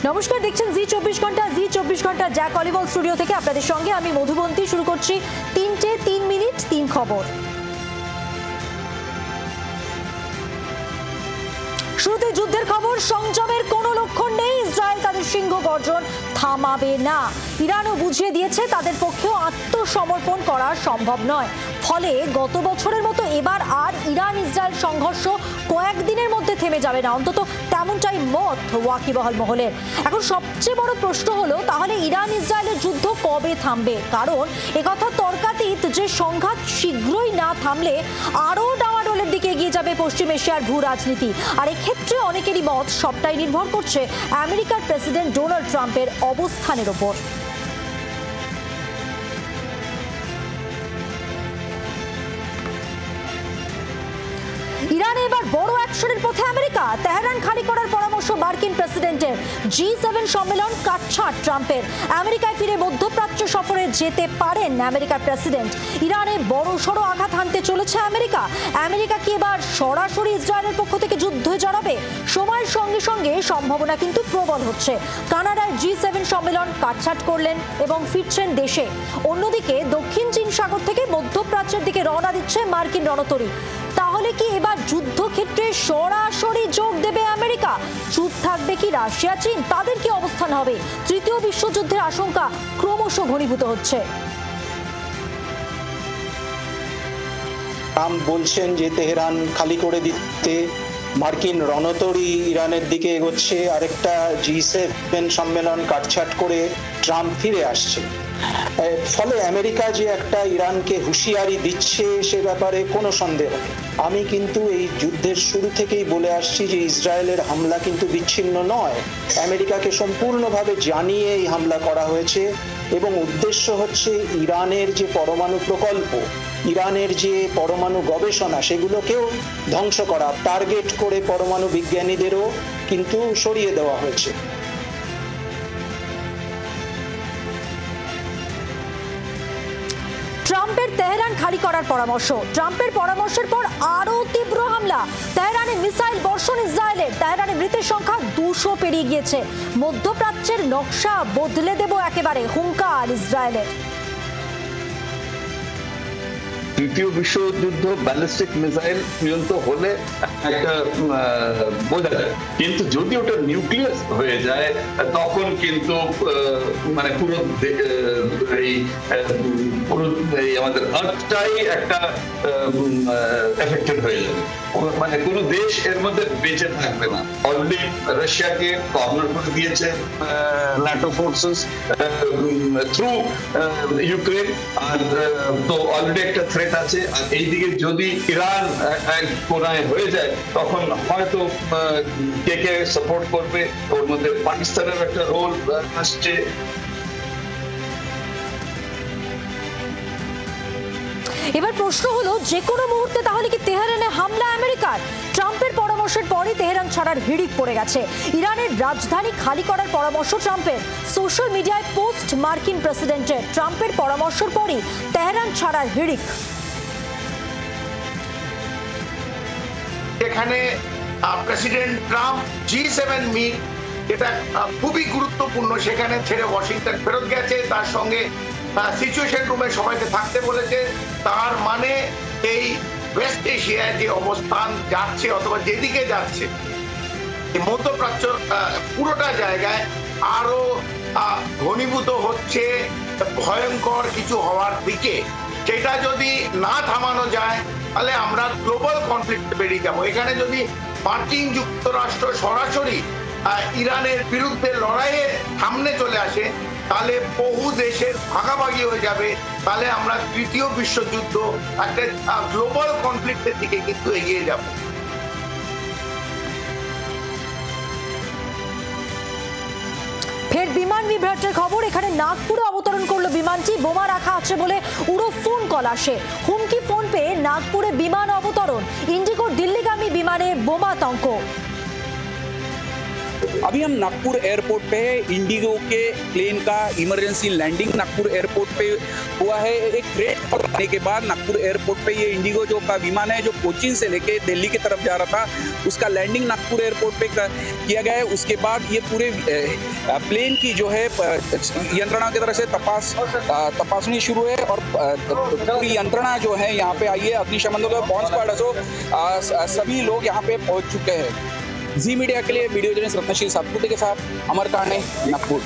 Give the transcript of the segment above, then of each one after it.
নমস্কার, দেখছেন জি 24 ঘন্টা। জি 24 ঘন্টা জ্যাক অলিভল স্টুডিও থেকে আপনাদের সঙ্গে আমি মধুবন্তী। শুরু করছি 3:03 3 খবর। শুরুতে যুদ্ধের খবর। সংযমের কোনো লক্ষণ নেই। ইসরায়েল তাদের সিংহ গর্জন থামাবে না। ইরানও বুঝিয়ে দিয়েছে তাদের পক্ষেও আত্মসমর্পণ করা সম্ভব নয়। ফলে গত বছরের মতো এবার আর ইরান ইসরায়েল সংঘর্ষ কয়েকদিনের মধ্যে থেমে যাবে না, অন্তত তেমনটাই মত ওয়াকিবহাল মহলের। এখন সবচেয়ে বড় প্রশ্ন হলো, তাহলে ইরান ইসরায়েলের যুদ্ধ কবে থামবে? কারণ একথা তর্কাতীত যে সংঘাত শীঘ্রই না থামলে আরও ডামাডোলের দিকে এগিয়ে যাবে পশ্চিম এশিয়ার ভূ রাজনীতি। আর এক্ষেত্রে অনেকেরই মত সবটাই নির্ভর করছে আমেরিকার প্রেসিডেন্ট ডোনাল্ড ট্রাম্পের অবস্থানের ওপর। ইরানে এবার বড় অ্যাকশনের পথে আমেরিকা। তেহরান খালি করার পরামর্শ মার্কিন প্রেসিডেন্টের। G7 সম্মেলন কাটছাঁট ট্রাম্পের। আমেরিকায় ফিরে মধ্যপ্রাচ্য সফরে যেতে পারেন আমেরিকার প্রেসিডেন্ট। ইরানে বড়সড় আঘাত হানতে চলেছে আমেরিকা। আমেরিকা কি এবার সরাসরি ইসরায়েলের পক্ষ থেকে যুদ্ধে জড়াবে? সময়ের সঙ্গে সঙ্গে সম্ভাবনা কিন্তু প্রবল হচ্ছে। কানাডায় G7 সম্মেলন কাটছাঁট করলেন এবং ফিরছেন দেশে। অন্যদিকে দক্ষিণ চীন সাগর থেকে মধ্যপ্রাচ্যের দিকে রওনা দিচ্ছে মার্কিন রণতরী। তাহলে কি এবার যুদ্ধক্ষেত্রে সরাসরি যোগ দেবে আমেরিকা? চুপ থাকবে কি রাশিয়া, চীন? তাদের কি অবস্থান হবে? তৃতীয় বিশ্বযুদ্ধের আশঙ্কা ক্রমশ ঘনীভূত হচ্ছে। ট্রাম্প বলছেন যে তেহরান খালি করে দিতে মার্কিন রণতরী ইরানের দিকে এগোচ্ছে। আরেকটা G7 সম্মেলন কাটছাঁট করে ট্রাম্প ফিরে আসছে। ফলে আমেরিকা যে একটা ইরানকে হুঁশিয়ারি দিচ্ছে সে ব্যাপারে কোনো সন্দেহ নেই। আমি কিন্তু এই যুদ্ধের শুরু থেকেই বলে আসছি যে ইসরায়েলের হামলা কিন্তু বিচ্ছিন্ন নয়। আমেরিকাকে সম্পূর্ণভাবে জানিয়ে এই হামলা করা হয়েছে এবং উদ্দেশ্য হচ্ছে ইরানের যে পরমাণু প্রকল্প, ইরানের যে পরমাণু গবেষণা, সেগুলোকেও ধ্বংস করা। টার্গেট করে পরমাণু বিজ্ঞানীদেরও কিন্তু সরিয়ে দেওয়া হয়েছে। ট্রাম্পের তেহরান খালি করার পরামর্শ। ট্রাম্পের পরামর্শের পর আরও তীব্র হামলা। তেহরানে মিসাইল বর্ষণ ইসরায়েলের। তেহরানে মৃতের সংখ্যা 200 পেরিয়ে গিয়েছে। মধ্যপ্রাচ্যের নকশা বদলে দেব একেবারে, হুঙ্কার ইসরায়েলের। তৃতীয় বিশ্বযুদ্ধ ব্যালিস্টিক মিসাইল পর্যন্ত হলে একটা বোঝা যায়, কিন্তু যদি ওটা নিউক্লিয়াস হয়ে যায় তখন কিন্তু মানে পুরো আমাদের আর্থটাই একটা এফেক্টেড হয়ে যাবে। মানে কোনো দেশ এর মধ্যে বেঁচে থাকবে না। অলরেডি রাশিয়াকে কর্নার করে দিয়েছে ন্যাটো ফোর্সেস থ্রু ইউক্রেন। আর তো অলরেডি একটা থ্রেট আছে। আর এইদিকে যদি ইরান এক কোনায় হয়ে যায় তখন হয়তো কে কে সাপোর্ট করবে। ওর মধ্যে পাকিস্তানের একটা রোল আসছে। এবার প্রশ্ন হলো, যে কোনো মুহূর্তে তাহলে কি তেহরানে হামলা আমেরিকার? ট্রাম্পের পরামর্শের পরই তেহরান ছাড়ার হিড়িক পড়ে গেছে। ইরানের রাজধানী খালি করার পরামর্শ ট্রাম্পের। সোশ্যাল মিডিয়ায় পোস্ট মার্কিন প্রেসিডেন্টের। ট্রাম্পের পরামর্শের পরই তেহরান ছাড়ার হিড়িক। এখানে প্রেসিডেন্ট ট্রাম্প G7 মিট, এটা খুবই গুরুত্বপূর্ণ, সেখানে ছেড়ে ওয়াশিংটন ফেরত গেছে। তার সঙ্গে সিচুয়েশন রুমে সবাইকে থাকতে বলেছে। তার মানে এই ওয়েস্ট এশিয়ায় যে অবস্থান যাচ্ছে অথবা যেদিকে যাচ্ছে, মধ্যপ্রাচ্য পুরোটা জায়গায় আরো ঘনীভূত হচ্ছে ভয়ঙ্কর কিছু হওয়ার দিকে। সেটা যদি না থামানো যায় তাহলে আমরা গ্লোবাল কনফ্লিক্টে বেরিয়ে যাব। এখানে যদি মার্কিন যুক্তরাষ্ট্র সরাসরি ইরানের বিরুদ্ধে লড়াইয়ে সামনে চলে আসে তাহলে বহু দেশের ভাগাভাগি হয়ে যাবে। তাহলে আমরা তৃতীয় বিশ্বযুদ্ধ, একটা গ্লোবাল কনফ্লিক্টের দিকে কিন্তু এগিয়ে যাব। ফের বিমান বিভ্রাটের খবর। এখানে নাগপুরে অবতরণ করলো বিমানটি। বোমা রাখা আছে বলে উড়ো ফোন কল আসে। হুমকি ফোন পেয়ে নাগপুরে বিমান অবতরণ। ইন্ডিগোর দিল্লিগামী বিমানে বোমাতঙ্ক। अभी हम नागपुर एयरपोर्ट पे है। इंडिगो के प्लेन का इमरजेंसी लैंडिंग नागपुर एयरपोर्ट पे हुआ है। एक क्रेश होने के बाद नागपुर एयरपोर्ट पे ये इंडिगो जो का विमान है जो कोचीन से लेके दिल्ली की तरफ जा रहा था, उसका लैंडिंग नागपुर एयरपोर्ट पे किया गया है। उसके बाद ये पूरे प्लेन की जो है यंत्रणा की तरफ से तपासनी शुरू है और पूरी यंत्रणा जो है यहाँ पे आई है। अग्निशमन दल, बॉम्ब स्क्वाड असो सभी लोग यहाँ पे पहुंच चुके हैं। जी मीडिया के लिए वीडियो जर्नलिस्ट रत्नशील सातपुते के साथ अमर काने, नागपुर।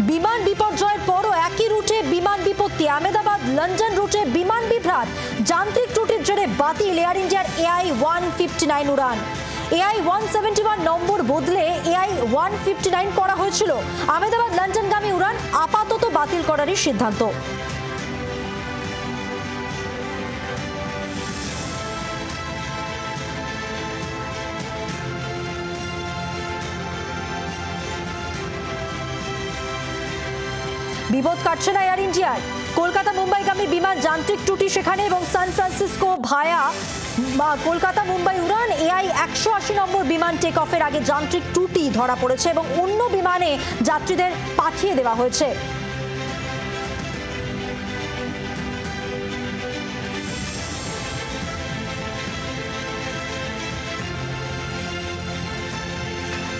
বিমান বিপর্যয়ের পরও একই রুটে বিমান বিপত্তি। আহমেদাবাদ লন্ডন রুটে বিমান বিভ্রাট, যান্ত্রিক ত্রুটির জেরে বাতিল এয়ার ইন্ডিয়ার AI-159 উড়ান। AI-171 নম্বর বদলে AI-159 করা হয়েছিল। আহমেদাবাদ লন্ডনগামী উড়ান আপাতত বাতিল করারই সিদ্ধান্ত। বিপদ কাটছে না এয়ার ইন্ডিয়ার। কলকাতা মুম্বাইগামী বিমান যান্ত্রিক ত্রুটি সেখানে এবং সান ফ্রান্সিসকো ভায়া কলকাতা মুম্বাই উড়ান AI-180 নম্বর বিমান টেক অফের আগে যান্ত্রিক ত্রুটি ধরা পড়েছে এবং অন্য বিমানে যাত্রীদের পাঠিয়ে দেওয়া হয়েছে।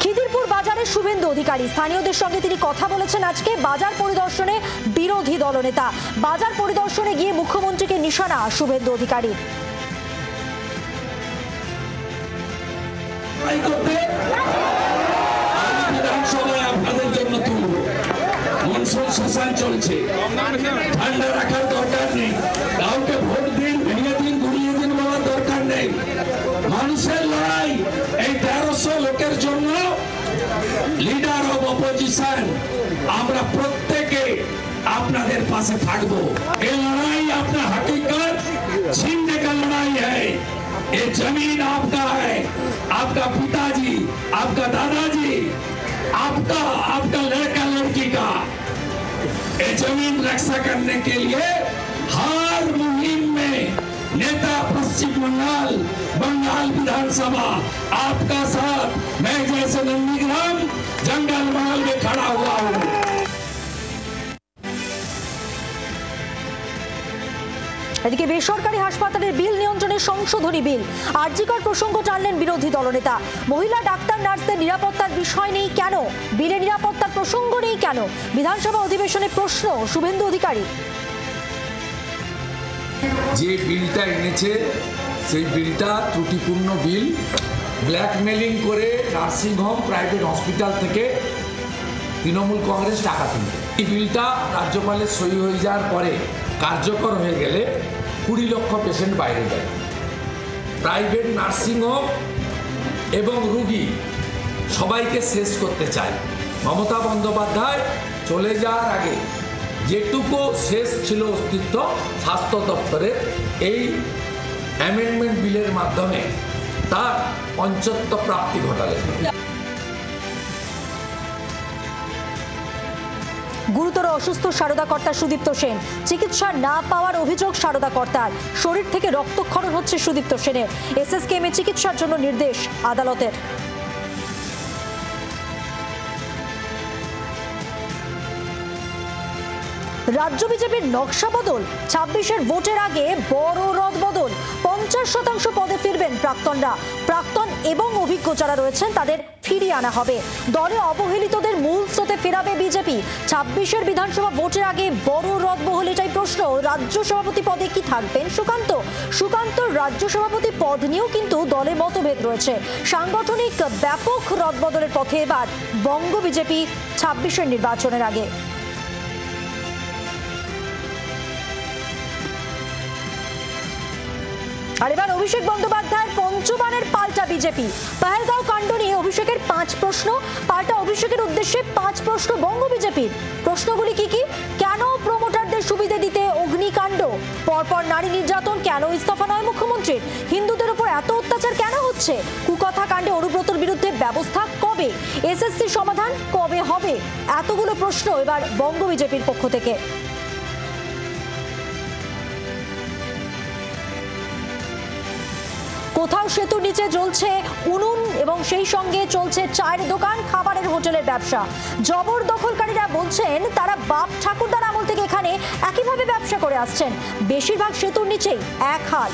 খিদিরপুর বাজারে শুভেন্দু অধিকারী, স্থানীয়দের সঙ্গে তিনি কথা বলেছেন। আজকে বাজার পরিদর্শনে বিরোধী দলনেতা, বাজার পরিদর্শনে গিয়ে মুখ্যমন্ত্রীকে নিশানা শুভেন্দু অধিকারী। বিধানসভায় আপনাদের জন্য তুলব, মনসুন শাসন চলছে, ঠান্ডা রাখার দরকার নেই। কাউকে ভোট দিন, ভেঙে দিন, ঘুরিয়ে দিন বলার দরকার নেই। মানুষের লড়াই, এই 1300 লোকের জন্য লিডার অব অপোজিশন আমরা প্রত্যেকে আপনাদের পাশে থাকবো। এই লড়াই আপনার हकीकत छीनने का लड़ाई है। ये जमीन आपका है, आपका पिताजी, आपका दादाजी, आपका लड़का लड़की का। ये जमीन रक्षा करने के लिए हर मुहिम में नेता पश्चिम बंगाल विधानसभा आपका साथ, मैं जैसे नंदीग्राम जंगल महल में खड़ा हुआ हूँ। এদিকে বেসরকারি হাসপাতালের বিল নিয়ন্ত্রণের সংশোধনী বিল, আরজিকর প্রসঙ্গ টানলেন বিরোধী দলনেতা। মহিলা ডাক্তার নার্সদের নিরাপত্তার বিষয় নেই কেন, বিলে নিরাপত্তার প্রসঙ্গ নেই কেন, বিধানসভা অধিবেশনে প্রশ্ন শুভেন্দু অধিকারী। যে বিলটা এনেছে সেই বিলটা ত্রুটিপূর্ণ বিল। ব্ল্যাকমেলিং করে নার্সিংহোম, প্রাইভেট হসপিটাল থেকে তৃণমূল কংগ্রেস টাকা তুলবে। এই বিলটা রাজ্যপালের সই হয়ে যাওয়ার পরে কার্যকর হয়ে গেলে 20 লক্ষ পেশেন্ট বাইরে যায়। প্রাইভেট নার্সিংহোম এবং রুগী সবাইকে শেষ করতে চায়। মমতা বন্দ্যোপাধ্যায় চলে যাওয়ার আগে যেটুকু শেষ ছিল অস্তিত্ব স্বাস্থ্য দপ্তরের, এই অ্যামেন্ডমেন্ট বিলের মাধ্যমে তার পঞ্চত্ব প্রাপ্তি ঘটালেন। গুরুতর অসুস্থ সারদা কর্তা সুদীপ্ত সেন, চিকিৎসা না পাওয়ার অভিযোগ সারদা কর্তার, শরীর থেকে রক্তক্ষরণ হচ্ছে সুদীপ্ত সেনের। এসএসকেএম এ চিকিৎসার জন্য নির্দেশ আদালতের। রাজ্য বিজেপির নকশা বদল, 26-এর ভোটের আগে বড় রদ বদল। 50% পদে ফিরবেন প্রাক্তনরা, প্রাক্তন এবং অভিজ্ঞ যারা রয়েছেন তাদের ফিরিয়ে আনা হবে। দলে অবহেলিতদের মূল স্রোতে ফেরাবে বিজেপি। 26-এর বিধানসভা ভোটের আগে বড় রদ বহল, এটাই প্রশ্ন। রাজ্য সভাপতি পদে কি থাকবেন সুকান্ত রাজ্য সভাপতি পদ নিয়েও কিন্তু দলে মতভেদ রয়েছে। সাংগঠনিক ব্যাপক রদবদলের পথে এবার বঙ্গ বিজেপি 26-এর নির্বাচনের আগে। আর এবার অভিষেক বন্দ্যোপাধ্যায়ের পঞ্চবানের পাল্টা বিজেপি। পহেলগাঁও কাণ্ড নিয়ে অভিষেকের 5 প্রশ্ন, পাল্টা অভিষেকের উদ্দেশ্যে 5 প্রশ্ন বঙ্গ বিজেপির। প্রশ্নগুলি কি? কেন প্রমোটারদের সুবিধা দিতে অগ্নিকাণ্ড? পরপর নারী নির্যাতন, কেন ইস্তফা নয় মুখ্যমন্ত্রীর? হিন্দুদের উপর এত অত্যাচার কেন হচ্ছে? কুকথা কাণ্ডে অনুব্রতর বিরুদ্ধে ব্যবস্থা কবে? এসএসসি সমাধান কবে হবে? এতগুলো প্রশ্ন এবার বঙ্গ বিজেপির পক্ষ থেকে। কোথাও সেতুর নিচে জ্বলছে উনুন এবং সেই সঙ্গে চলছে চায়ের দোকান, খাবারের হোটেলের ব্যবসা। জবরদখলকারীরা বলছেন তারা বাপ ঠাকুরদার আমল থেকে এখানে একইভাবে ব্যবসা করে আসছেন। বেশিরভাগ সেতুর নিচেই এক হাল।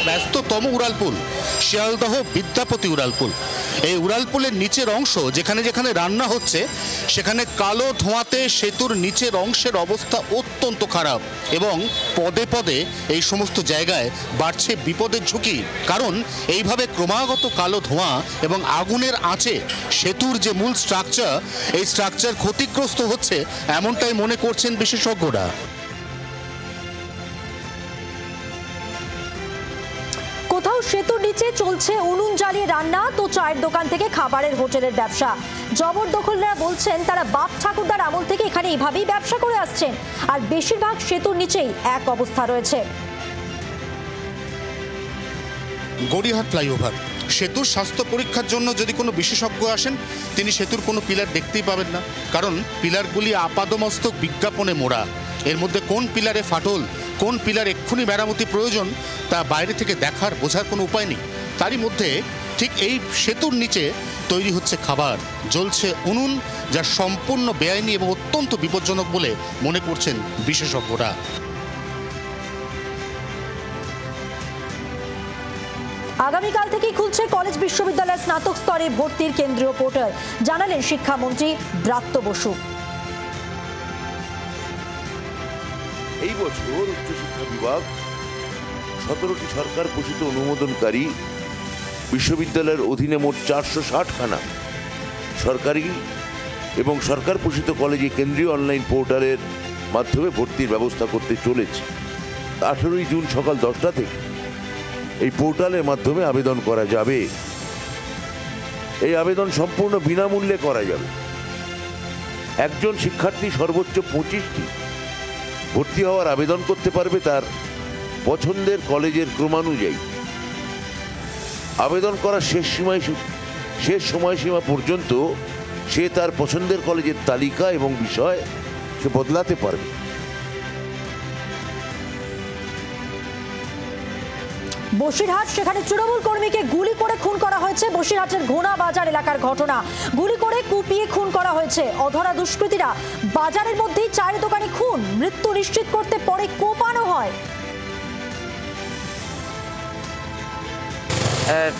ব্যস্ততম উড়ালপুল শিয়ালদহ বিদ্যাপতি উড়ালপুল। এই উড়ালপুলের নিচের অংশ যেখানে যেখানে রান্না হচ্ছে সেখানে কালো ধোঁয়াতে সেতুর নিচের অংশের অবস্থা অত্যন্ত খারাপ এবং পদে পদে এই সমস্ত জায়গায় বাড়ছে বিপদের ঝুঁকি। কারণ এইভাবে ক্রমাগত কালো ধোঁয়া এবং আগুনের আঁচে সেতুর যে মূল স্ট্রাকচার, এই স্ট্রাকচার ক্ষতিগ্রস্ত হচ্ছে এমনটাই মনে করছেন বিশেষজ্ঞরা। কোথাও সেতুর নিচে চলছে উনুন জ্বালিয়ে রান্না, তো চায়ের দোকান থেকে খাবারের হোটেলের ব্যবসা। জবরদখলরা বলছেন তারা বাপ ঠাকুরদার আমল থেকে এখানে এইভাবেই ব্যবসা করে আসছেন। আর বেশিরভাগ সেতুর নিচেই এক অবস্থা রয়েছে। গড়িয়াহাট ফ্লাইওভার সেতুর স্বাস্থ্য পরীক্ষার জন্য যদি কোনো বিশেষজ্ঞ আসেন তিনি সেতুর কোনো পিলার দেখতেই পাবেন না, কারণ পিলারগুলি আপাদমস্তক বিজ্ঞাপনে মোড়া। এর মধ্যে কোন পিলারে ফাটল, কোন পিলার এক্ষুনি মেরামতি প্রয়োজন তা বাইরে থেকে দেখার বোঝার কোনো উপায় নেই। তারই মধ্যে ঠিক এই সেতুর নিচে তৈরি হচ্ছে খাবার, জ্বলছে উনুন, যা সম্পূর্ণ বেআইনি এবং অত্যন্ত বিপজ্জনক বলে মনে করছেন বিশেষজ্ঞরা। আগামীকাল থেকেই খুলছে কলেজ বিশ্ববিদ্যালয়ের স্নাতক স্তরে ভর্তির কেন্দ্রীয় পোর্টাল, জানালেন শিক্ষামন্ত্রী ব্রাত্য বসু। এই বছর উচ্চশিক্ষা বিভাগ 17টি সরকার ঘোষিত অনুমোদনকারী বিশ্ববিদ্যালয়ের অধীনে মোট 460খানা সরকারি এবং সরকার পোষিত কলেজে কেন্দ্রীয় অনলাইন পোর্টালের মাধ্যমে ভর্তির ব্যবস্থা করতে চলেছে। 18ই জুন সকাল 10টা থেকে এই পোর্টালের মাধ্যমে আবেদন করা যাবে। এই আবেদন সম্পূর্ণ বিনামূল্যে করা যাবে। একজন শিক্ষার্থী সর্বোচ্চ 25টি ভর্তি হওয়ার আবেদন করতে পারবে তার পছন্দের কলেজের ক্রমানুযায়ী। আবেদন করার শেষ সময়সীমা পর্যন্ত সে তার পছন্দের কলেজের তালিকা এবং বিষয় সে বদলাতে পারবে। বসিরহাট, সেখানে তৃণমূল কর্মীকে গুলি করে খুন করা হয়েছে। বসিরহাটের ঘোনা বাজার এলাকার ঘটনা, গুলি করে কুপিয়ে খুন করা হয়েছে। অধরা দুষ্কৃতীরা বাজারের মধ্যেই চায়ের দোকানে খুন, মৃত্যু নিশ্চিত করতে পরে কোপানো হয়।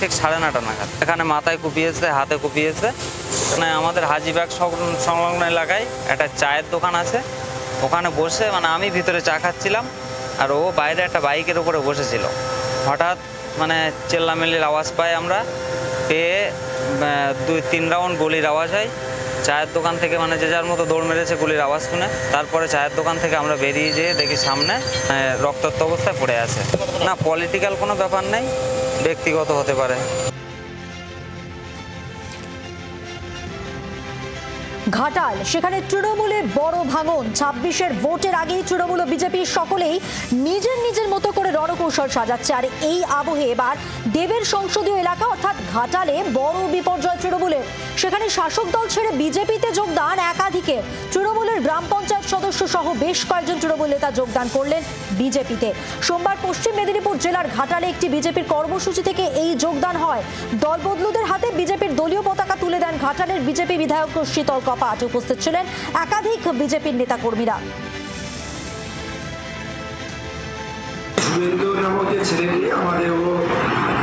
ঠিক 9:30 নাগাদ এখানে মাথায় কুপিয়েছে, হাতে কুপিয়েছে। মানে আমাদের হাজিবাগ সংলগ্ন এলাকায় একটা চায়ের দোকান আছে, ওখানে বসে মানে আমি ভিতরে চা খাচ্ছিলাম আর ও বাইরে একটা বাইকের উপরে বসেছিল। হঠাৎ মানে চেল্লামেল্লির আওয়াজ পাই আমরা, পেয়ে 2-3 রাউন্ড গুলির আওয়াজ হয়। চায়ের দোকান থেকে মানে যে যার মতো দৌড় মেরেছে গুলির আওয়াজ শুনে। তারপরে চায়ের দোকান থেকে আমরা বেরিয়ে যেয়ে দেখি সামনে রক্তাক্ত অবস্থায় পড়ে আছে। না পলিটিক্যাল কোনো ব্যাপার নেই, ব্যক্তিগত হতে পারে। ঘাটাল, সেখানে তৃণমূলে বড় ভাঙন। 26-এর ভোটের আগেই তৃণমূল ও বিজেপি সকলেই নিজের মতো করে রণকৌশল সাজাচ্ছে। আর এই আবহে এবার দেবের সংসদীয় এলাকা অর্থাৎ ঘাটালে বড় বিপর্যয় তৃণমূলের। সেখানে শাসক দল ছেড়ে বিজেপিতে যোগদান একাধিকের। তৃণমূলের গ্রাম পঞ্চায়েত সদস্য সহ বেশ কয়েকজন তৃণমূল নেতা যোগদান করলেন বিজেপিতে। সোমবার পশ্চিম মেদিনীপুর জেলার ঘাটালে একটি বিজেপির কর্মসূচি থেকে এই যোগদান হয়। দলবদলুদের হাতে বিজেপির দলীয় পতাকা তুলে দেন ঘাটালের বিজেপি বিধায়ক শীতল কপাট। উপস্থিত ছিলেন একাধিক বিজেপির নেতাকর্মীরা। শুভেন্দু নামক যে ছেলেটি আমাদের ও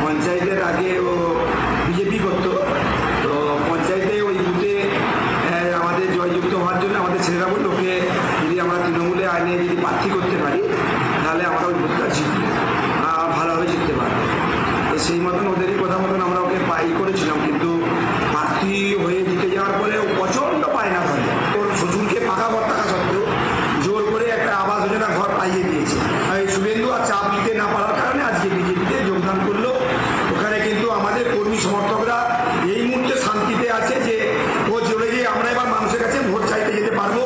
পঞ্চায়েতের আগে ও বিজেপি করতো, তো পঞ্চায়েতে ওই বুথে আমাদের জয়যুক্ত হওয়ার জন্য আমাদের ছেলেরা বলল ওকে যদি আমরা তৃণমূলে আইনে যদি প্রার্থী করতে পারি তাহলে আমরা ওই বুথটা জিতবো, ভালোভাবে জিততে পারবো। তো সেই মতন ওদেরই কথা মতন আমরা ওকে করেছিলাম, কিন্তু প্রার্থী হয়ে জিতে যাওয়ার পরে ও প্রচণ্ড পায়না ধরে। ওর শ্বশুরকে পাকা ঘর থাকা সত্ত্বেও জোর করে একটা আবাস যোজনা ঘর পাইয়ে দিয়েছে। শুভেন্দু আর চাপ দিতে না পারার কারণে আজকে বিজেপিতে যোগদান করলো। ওখানে কিন্তু আমাদের কর্মী সমর্থকরা এই মুহূর্তে শান্তিতে আছে যে ও চলে গিয়ে আমরা এবার মানুষের কাছে ভোট চাইতে যেতে পারবো।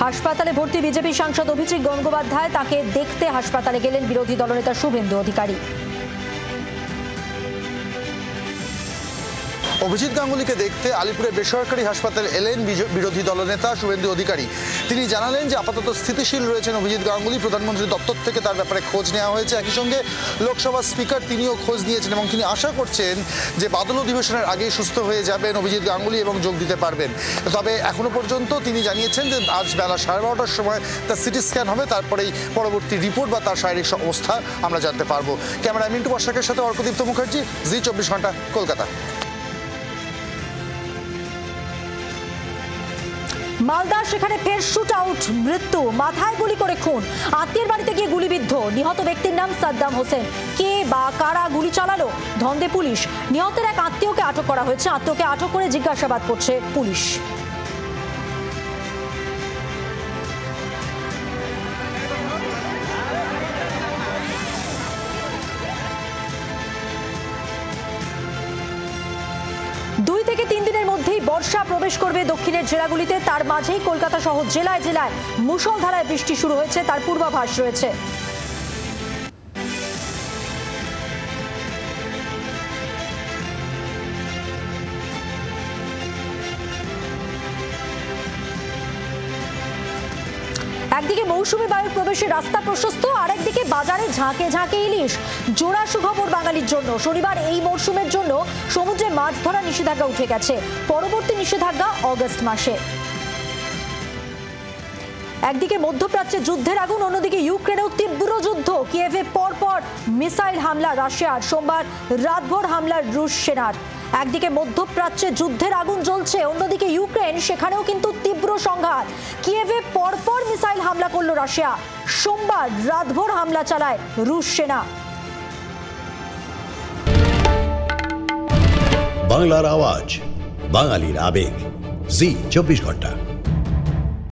হাসপাতালে ভর্তি বিজেপি সাংসদ অভিজিৎ গঙ্গোপাধ্যায়, তাকে দেখতে হাসপাতালে গেলেন বিরোধী দলনেতা শুভেন্দু অধিকারী। অভিজিৎ গাঙ্গুলিকে দেখতে আলিপুরের বেসরকারি হাসপাতালে এলেন বিরোধী দলনেতা শুভেন্দু অধিকারী। তিনি জানালেন যে আপাতত স্থিতিশীল রয়েছেন অভিজিৎ গাঙ্গুলি, প্রধানমন্ত্রী দপ্তর থেকে তার ব্যাপারে খোঁজ নেওয়া হয়েছে। একই সঙ্গে লোকসভার স্পিকার তিনিও খোঁজ নিয়েছেন এবং তিনি আশা করছেন যে বাদল অধিবেশনের আগেই সুস্থ হয়ে যাবেন অভিজিৎ গাঙ্গুলি এবং যোগ দিতে পারবেন। তবে এখনো পর্যন্ত তিনি জানিয়েছেন যে আজ বেলা 12:30টার সময় তার সিটি স্ক্যান হবে, তারপরেই পরবর্তী রিপোর্ট বা তার শারীরিক অবস্থা আমরা জানতে পারবো। ক্যামেরায় মিন্টু বসাকের সাথে অর্কদীপ্ত মুখার্জি, জি 24 ঘন্টা, কলকাতা। মালদা, সেখানে ফের শুট আউট, মৃত্যু, মাথায় গুলি করে খুন, আত্মীয়ের বাড়িতে গিয়ে গুলিবিদ্ধ। নিহত ব্যক্তির নাম সাদ্দাম হোসেন। কে বা কারা গুলি চালালো ধন্দে পুলিশ। নিহতের এক আত্মীয়কে আটক করা হয়েছে, আত্মীয়কে আটক করে জিজ্ঞাসাবাদ করছে পুলিশ। দুই থেকে 3 দিনের মধ্যেই বর্ষা প্রবেশ করবে দক্ষিণের জেলাগুলিতে। তার মাঝেই কলকাতা সহ জেলায় জেলায় মুষলধারায় বৃষ্টি শুরু হয়েছে, তার পূর্বাভাস রয়েছে। একদিকে মৌসুমী বায়ুর প্রবেশে রাস্তা প্রশস্ত, আরেকদিকে বাজারে ঝাঁকে ঝাঁকে ইলিশ। জোড়া সুখবর বাঙালির জন্য, শনিবার এই মরশুমের জন্য সমুদ্রে মাছ ধরা নিষেধাজ্ঞা উঠে গেছে। পরবর্তী নিষেধাজ্ঞা অগস্ট মাসে। একদিকে মধ্যপ্রাচ্যে যুদ্ধের আগুন, অন্যদিকে ইউক্রেনেও তীব্র যুদ্ধ। কিয়েভে পরপর মিসাইল হামলা রাশিয়ার, সোমবার রাতভর হামলার রুশ সেনার। একদিকে মধ্যপ্রাচ্যে যুদ্ধের আগুন জ্বলছে, অন্যদিকে ইউক্রেন, সেখানেও কিন্তু তীব্র সংঘাত। কিয়েভে পরপর মিসাইল হামলা করলো রাশিয়া, সোমবার রাতভর হামলা চালায় রুশ সেনা। বাংলার আওয়াজ, বাঙালির আবেগ, জি 24 ঘন্টা।